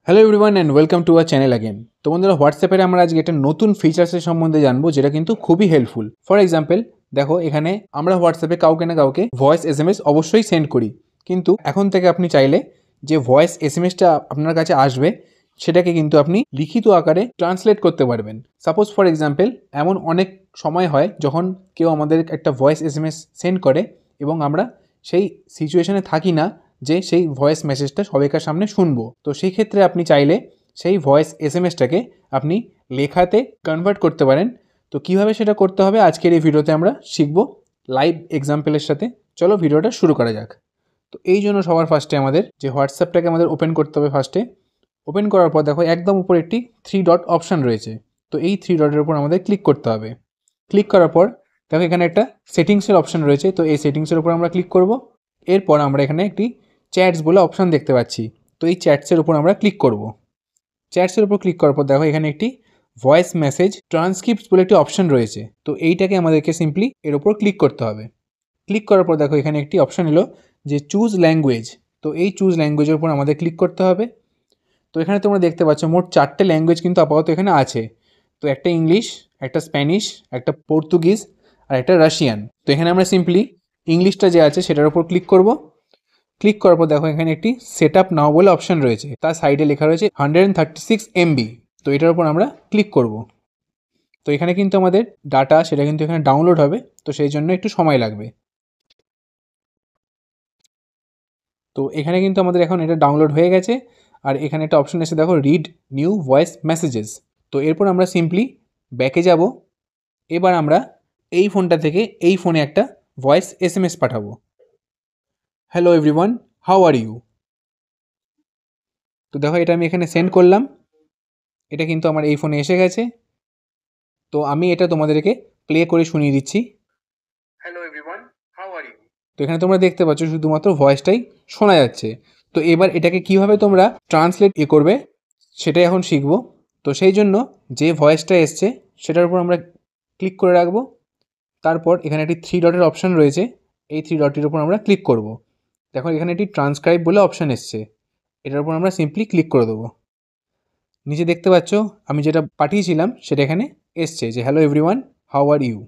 Hello everyone and welcome to our channel again. তো বন্ধুরা হোয়াটসঅ্যাপের আমরা আজকে একটা নতুন ফিচার্সের সম্বন্ধে জানবো যেটা কিন্তু খুবই হেল্পফুল। ফর এক্সাম্পল দেখো এখানে আমরা হোয়াটসঅ্যাপে কাউকে না কাউকে ভয়েস এসএমএস অবশ্যই সেন্ড করি, কিন্তু এখন থেকে আপনি চাইলে যে ভয়েস এসএমএসটা আপনার কাছে আসবে সেটাকে কিন্তু আপনি লিখিত আকারে ট্রান্সলেট করতে পারবেন। সাপোজ ফর এক্সাম্পল এমন অনেক সময় হয় যখন কেউ আমাদের একটা ভয়েস এসএমএস সেন্ড করে এবং আমরা সেই সিচুয়েশনে থাকি না যে সেই ভয়েস মেসেজটা সবাইকার সামনে শুনবো। তো সেই ক্ষেত্রে আপনি চাইলে সেই ভয়েস এসএমএসটাকে আপনি লেখাতে কনভার্ট করতে পারেন। তো কিভাবে সেটা করতে হবে আজকের এই ভিডিওতে আমরা শিখব লাইভ এক্সাম্পলের সাথে। চলো ভিডিওটা শুরু করা যাক। তো এই জন্য সবার ফার্স্টে আমাদের যে হোয়াটসঅ্যাপটাকে আমাদের ওপেন করতে হবে। ফার্স্টে ওপেন করার পর দেখো একদম উপরে একটি 3 ডট অপশান রয়েছে। তো এই 3 ডটের উপর আমাদের ক্লিক করতে হবে। ক্লিক করার পর দেখো এখানে একটা সেটিংসের অপশান রয়েছে। তো এই সেটিংসের উপর আমরা ক্লিক করব। এরপর আমরা এখানে একটি চ্যাটস বলে অপশান দেখতে পাচ্ছি। তো এই চ্যাটসের উপর আমরা ক্লিক করব। চ্যাটসের উপর ক্লিক করার পর দেখো এখানে একটি ভয়েস মেসেজ ট্রান্সক্রিপ্টস বলে একটি অপশান রয়েছে। তো এইটাকে আমাদেরকে সিম্পলি এর উপর ক্লিক করতে হবে। ক্লিক করার পর দেখো এখানে একটি অপশান এলো যে চুজ ল্যাঙ্গুয়েজ। তো এই চুজ ল্যাঙ্গুয়েজের উপর আমাদের ক্লিক করতে হবে। তো এখানে তোমরা দেখতে পাচ্ছ মোট 4টে ল্যাঙ্গুয়েজ কিন্তু আপাতত এখানে আছে। তো একটা ইংলিশ, একটা স্প্যানিশ, একটা পর্তুগিজ আর একটা রাশিয়ান। তো এখানে আমরা সিম্পলি ইংলিশটা যে আছে সেটার উপর ক্লিক করব। ক্লিক করার পর দেখো এখানে একটি সেট আপ নাও বলে অপশান রয়েছে, তার সাইডে লেখা রয়েছে 136 MB। তো এটার উপর আমরা ক্লিক করব। তো এখানে কিন্তু আমাদের ডাটা সেটা কিন্তু এখানে ডাউনলোড হবে, তো সেই জন্য একটু সময় লাগবে। তো এখানে কিন্তু আমাদের এখন এটা ডাউনলোড হয়ে গেছে। আর এখানে একটা অপশান এসে দেখো রিড নিউ ভয়েস মেসেজেস। তো এরপর আমরা সিম্পলি ব্যাকে যাব। এবার আমরা এই ফোনটা থেকে এই ফোনে একটা ভয়েস এসএমএস পাঠাবো। Hello everyone, how are you. তো দেখো এটা আমি এখানে সেন্ড করলাম। এটা কিন্তু আমার এই ফোনে এসে গেছে। তো আমি এটা তোমাদেরকে প্লে করে শুনিয়ে দিচ্ছি। Hello everyone, how are you. তো এখানে তোমরা দেখতে পাচ্ছ শুধুমাত্র ভয়েসটাই শোনা যাচ্ছে। তো এবার এটাকে কিভাবে তোমরা ট্রান্সলেট করবে সেটাই এখন শিখবো। তো সেই জন্য যে ভয়েসটা এসছে সেটার উপর আমরা ক্লিক করে রাখবো। তারপর এখানে একটি 3 ডটের অপশান রয়েছে, এই 3 ডটের উপর আমরা ক্লিক করব। দেখো এখানে একটি ট্রান্সক্রাইব বলে অপশান এসছে, এটার উপর আমরা সিম্পলি ক্লিক করে দেবো। নিচে দেখতে পাচ্ছ আমি যেটা পাঠিয়েছিলাম সেটা এখানে এসছে যে hello everyone, how are you.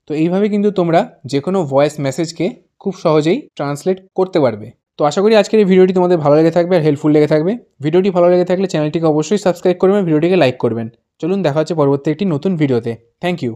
তো এইভাবে কিন্তু তোমরা যে কোনো ভয়েস মেসেজকে খুব সহজেই ট্রান্সলেট করতে পারবে। তো আশা করি আজকের এই ভিডিওটি তোমাদের ভালো লেগে থাকবে আর হেল্পফুল লেগে থাকবে। ভিডিওটি ভালো লেগে থাকলে চ্যানেলটিকে অবশ্যই সাবস্ক্রাইব করবেন, ভিডিওটিকে লাইক করবেন। চলুন দেখা হচ্ছে পরবর্তী একটি নতুন ভিডিওতে। Thank you.